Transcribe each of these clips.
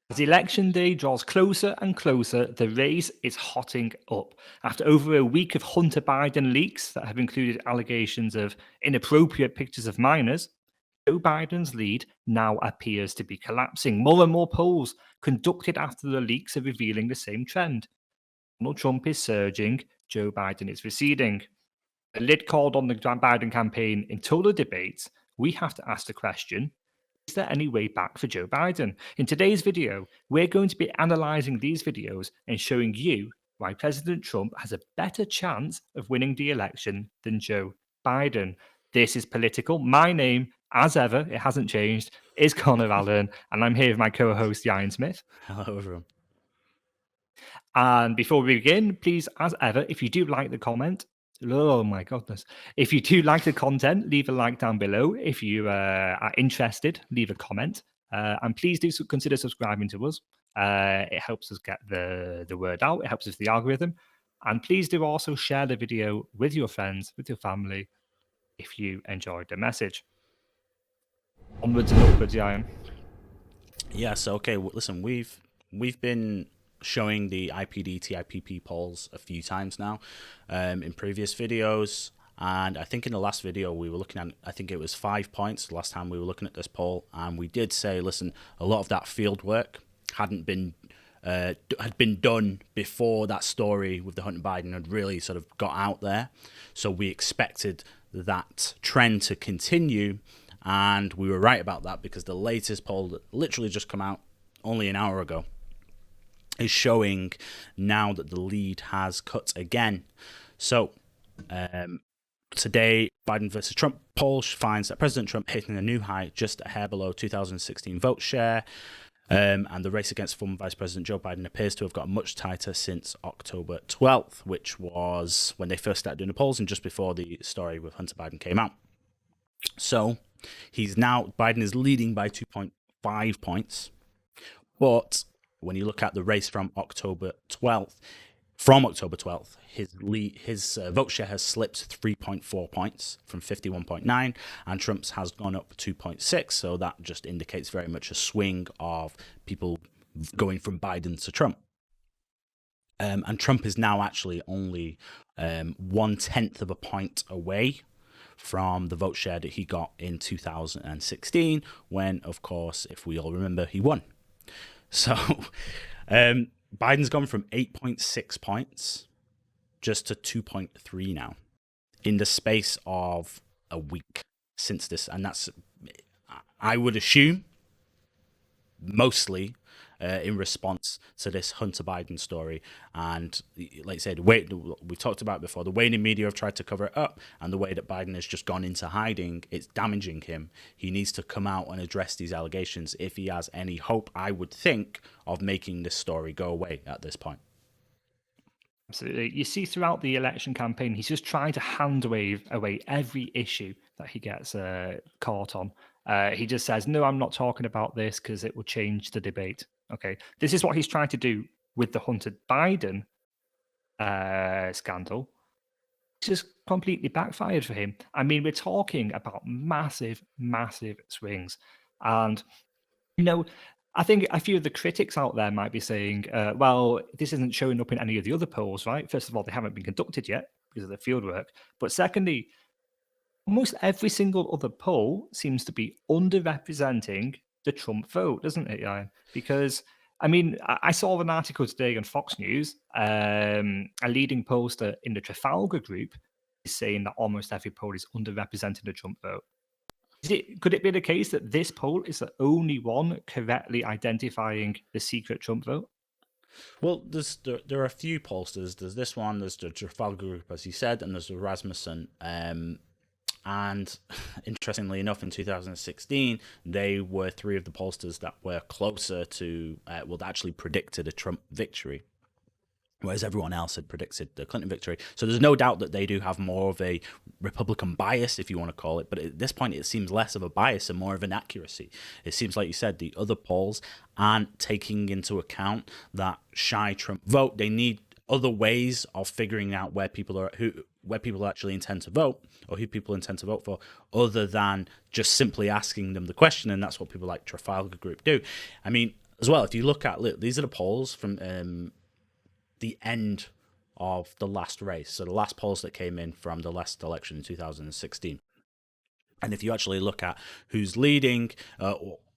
As election day draws closer and closer, the race is hotting up. After over a week of Hunter Biden leaks that have included allegations of inappropriate pictures of minors, Joe Biden's lead now appears to be collapsing. More and more polls conducted after the leaks are revealing the same trend. Donald Trump is surging, Joe Biden is receding. A lid called on the Biden campaign in total debates, we have to ask the question, is there any way back for Joe Biden? In today's video, we're going to be analysing these videos and showing you why President Trump has a better chance of winning the election than Joe Biden. This is Political. My name, as ever, it hasn't changed, is Connor Allen, and I'm here with my co-host, Ryan Smith. Hello, everyone. And before we begin, please, as ever, if you do like the comment, oh my goodness. If you do like the content, leave a like down below. If you are interested, leave a comment. And please do consider subscribing to us. It helps us get the word out. It helps us with the algorithm. And please do also share the video with your friends, with your family, if you enjoyed the message. Onwards and upwards, Ryan. Yes, okay. Listen, we've been showing the IPD TIPP polls a few times now in previous videos, and I think in the last video we were looking at, I think it was 5 points the last time we were looking at this poll, and we did say, listen, a lot of that field work had been done before that story with the Hunter Biden had really sort of got out there, so we expected that trend to continue. And we were right about that, because the latest poll that literally just come out only an hour ago is showing now that the lead has cut again. So today, Biden versus Trump poll finds that President Trump hitting a new high just a hair below 2016 vote share. And the race against former Vice President Joe Biden appears to have gotten much tighter since October 12th, which was when they first started doing the polls and just before the story with Hunter Biden came out. So Biden is leading by 2.5 points. But when you look at the race from October 12th, his vote share has slipped 3.4 points from 51.9, and Trump's has gone up 2.6. So that just indicates very much a swing of people going from Biden to Trump. And Trump is now actually only 1/10 of a point away from the vote share that he got in 2016, when, of course, if we all remember, he won. So Biden's gone from 8.6 points just to 2.3 now in the space of a week since this. And that's, I would assume, mostly in response to this Hunter Biden story. And like I said, we talked about before, the way the media have tried to cover it up, and the way that Biden has just gone into hiding, it's damaging him. He needs to come out and address these allegations if he has any hope, I would think, of making this story go away at this point. Absolutely. You see throughout the election campaign, he's just trying to hand wave away every issue that he gets caught on. He just says, no, I'm not talking about this because it will change the debate. Okay. This is what he's trying to do with the Hunter Biden scandal. It's just completely backfired for him. I mean, we're talking about massive, massive swings. And, you know, I think a few of the critics out there might be saying, well, this isn't showing up in any of the other polls, right? First of all, they haven't been conducted yet because of the fieldwork. But secondly, almost every single other poll seems to be underrepresenting the Trump vote, doesn't it, Ryan? Because, I mean, I saw an article today on Fox News, a leading pollster in the Trafalgar group is saying that almost every poll is underrepresenting the Trump vote. Could it be the case that this poll is the only one correctly identifying the secret Trump vote? Well, there are a few pollsters. There's this one, there's the Trafalgar Group, as you said, and there's the Rasmussen. And interestingly enough, in 2016, they were three of the pollsters that were closer to, that actually predicted a Trump victory, whereas everyone else had predicted the Clinton victory. So there's no doubt that they do have more of a Republican bias, if you want to call it. But at this point, it seems less of a bias and more of an accuracy. It seems like you said, the other polls aren't taking into account that shy Trump vote. They need other ways of figuring out where people actually intend to vote, or who people intend to vote for, other than just simply asking them the question. And that's what people like Trafalgar Group do. I mean, as well, if you look at, look, these are the polls from the end of the last race. So the last polls that came in from the last election in 2016. And if you actually look at who's leading,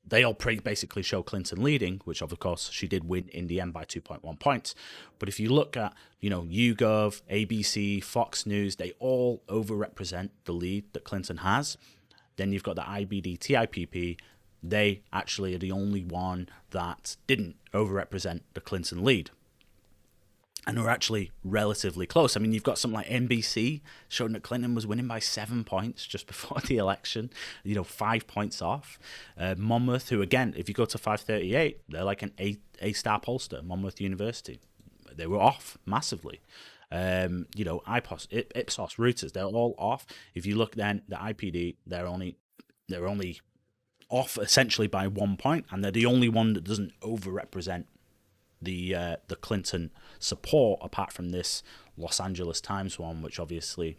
they all basically show Clinton leading, which of course she did win in the end by 2.1 points. But if you look at, YouGov, ABC, Fox News, they all overrepresent the lead that Clinton has. Then you've got the IBD, TIPP. They actually are the only one that didn't overrepresent the Clinton lead. And we're actually relatively close. I mean, you've got something like NBC showing that Clinton was winning by 7 points just before the election, 5 points off. Monmouth, who, again, if you go to 538, they're like an A-star pollster, Monmouth University. They were off massively. IPOS, Ipsos, Reuters, they're all off. If you look then, the IPD, they're only off essentially by 1 point, and they're the only one that doesn't overrepresent the Clinton support, apart from this Los Angeles Times one, which obviously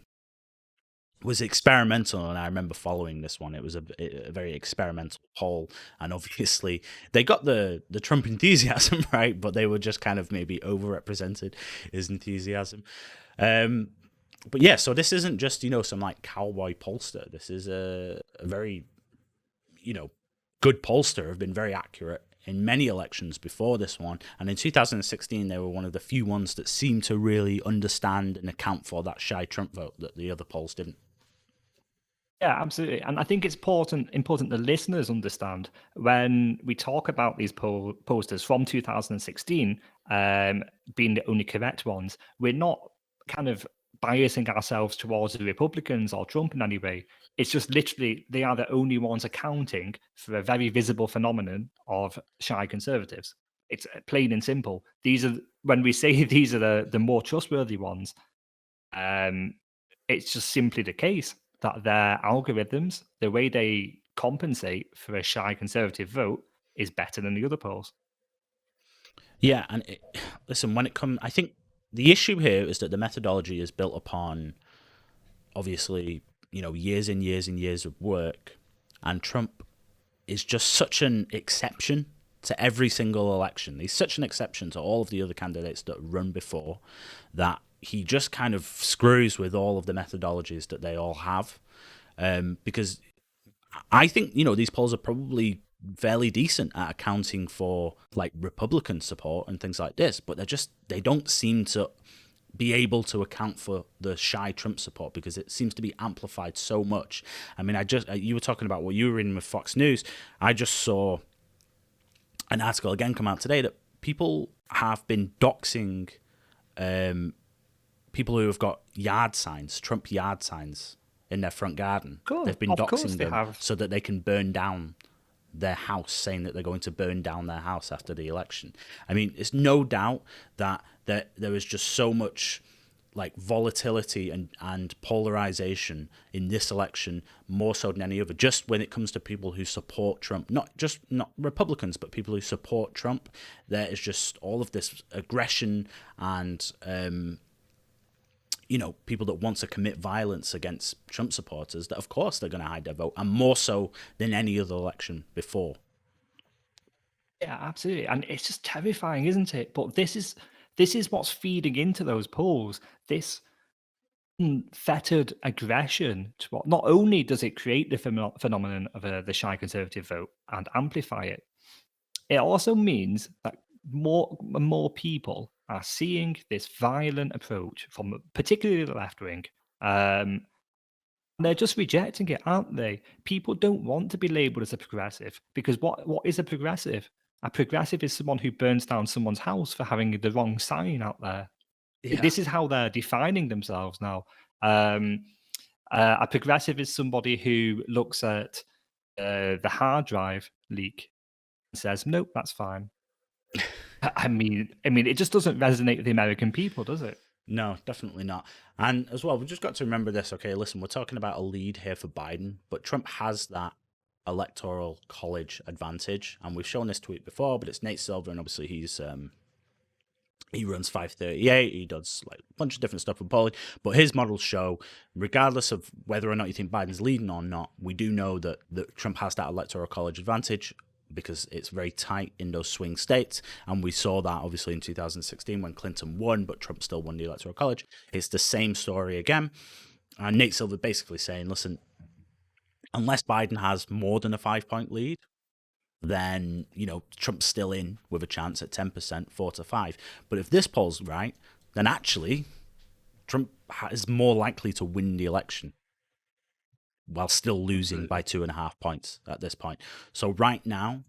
was experimental, and I remember following this one. It was a very experimental poll, and obviously they got the Trump enthusiasm right, but they were just kind of maybe overrepresented his enthusiasm. But yeah, so this isn't just some like cowboy pollster. This is a very good pollster, have been very accurate in many elections before this one. And in 2016, they were one of the few ones that seemed to really understand and account for that shy Trump vote that the other polls didn't. Yeah, absolutely. And I think it's important the listeners understand when we talk about these posters from 2016 being the only correct ones, we're not kind of biasing ourselves towards the Republicans or Trump in any way. It's just literally they are the only ones accounting for a very visible phenomenon of shy conservatives. It's plain and simple. These are, when we say these are the more trustworthy ones, it's just simply the case that their algorithms, the way they compensate for a shy conservative vote, is better than the other polls. Yeah, and listen, when it comes, I think the issue here is that the methodology is built upon, obviously, years and years and years of work, and Trump is just such an exception to every single election. He's such an exception to all of the other candidates that run before, that he just kind of screws with all of the methodologies that they all have. Because I think, these polls are probably fairly decent at accounting for like Republican support and things like this, but they don't seem to be able to account for the shy Trump support, because it seems to be amplified so much. I mean, you were talking about what you were reading with Fox News. I just saw an article again come out today that people have been doxing people who have got yard signs, Trump yard signs in their front garden. Cool. They've been doxing them so that they can burn down their house, saying that they're going to burn down their house after the election. I mean, it's no doubt that there is just so much like volatility and polarization in this election, more so than any other, just when it comes to people who support Trump, not Republicans, but people who support Trump. There is just all of this aggression and people that want to commit violence against Trump supporters, that of course they're going to hide their vote, and more so than any other election before. Yeah, absolutely. And it's just terrifying, isn't it? But this is what's feeding into those polls. This fettered aggression to what, not only does it create the phenomenon of the shy conservative vote and amplify it, it also means that more and more people are seeing this violent approach from particularly the left wing. They're just rejecting it, aren't they? People don't want to be labeled as a progressive, because what is a progressive? A progressive is someone who burns down someone's house for having the wrong sign out there. Yeah. This is how they're defining themselves now. A progressive is somebody who looks at the hard drive leak and says, "Nope, that's fine." I mean, it just doesn't resonate with the American people, does it? No, definitely not. And as well, we've just got to remember this. Okay, listen, we're talking about a lead here for Biden, but Trump has that electoral college advantage, and we've shown this tweet before, but it's Nate Silver, and obviously he runs 538. He does like a bunch of different stuff with Poly, but his models show, regardless of whether or not you think Biden's leading or not, we do know that Trump has that electoral college advantage. because it's very tight in those swing states. And we saw that obviously in 2016 when Clinton won, but Trump still won the Electoral College. It's the same story again. And Nate Silver basically saying, listen, unless Biden has more than a 5-point lead, then, Trump's still in with a chance at 10%, 4-5. But if this poll's right, then actually Trump is more likely to win the election while still losing by 2.5 points at this point. So right now,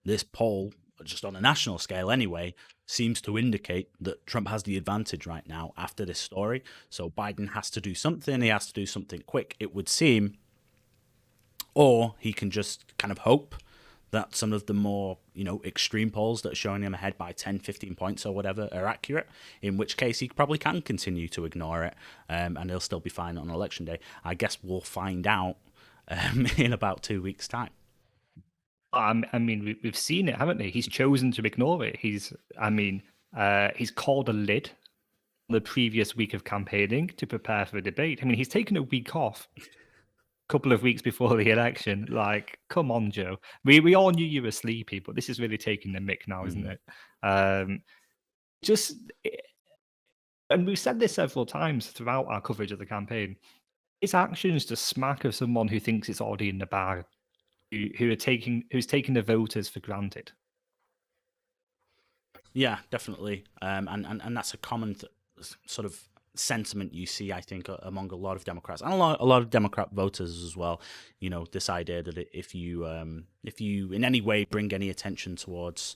this poll, just on a national scale anyway, seems to indicate that Trump has the advantage right now after this story. So Biden has to do something. He has to do something quick, it would seem. Or he can just kind of hope that some of the more, extreme polls that are showing him ahead by 10, 15 points or whatever are accurate, in which case he probably can continue to ignore it, and he'll still be fine on election day. I guess we'll find out in about 2 weeks' time. I mean, we've seen it, haven't we? He's chosen to ignore it. He's called a lid the previous week of campaigning to prepare for a debate. I mean, he's taken a week off couple of weeks before the election. Like, come on, Joe. We all knew you were sleepy, but this is really taking the mick now, isn't it? And we've said this several times throughout our coverage of the campaign. His actions just smack of someone who thinks it's already in the bag, who's taking the voters for granted. Yeah, definitely. And that's a common sort of sentiment you see, I think, among a lot of Democrats and a lot of Democrat voters as well. This idea that if you in any way bring any attention towards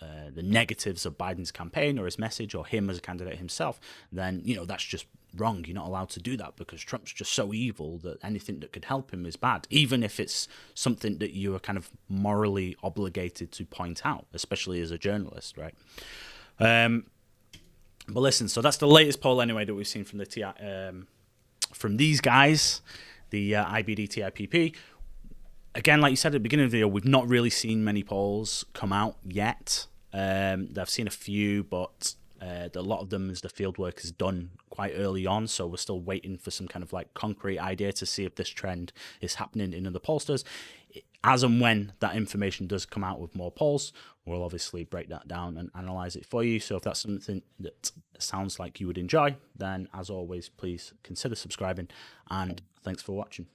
the negatives of Biden's campaign or his message or him as a candidate himself, then that's just wrong. You're not allowed to do that because Trump's just so evil that anything that could help him is bad, even if it's something that you are kind of morally obligated to point out, especially as a journalist, right? But listen, so that's the latest poll anyway that we've seen from from these guys, the IBD TIPP. Again, like you said at the beginning of the video, we've not really seen many polls come out yet. I've seen a few, but a lot of them as the field work is done quite early on, so we're still waiting for some kind of like concrete idea to see if this trend is happening in other pollsters. As and when that information does come out with more polls, we'll obviously break that down and analyze it for you. So if that's something that sounds like you would enjoy, then as always, please consider subscribing, and thanks for watching.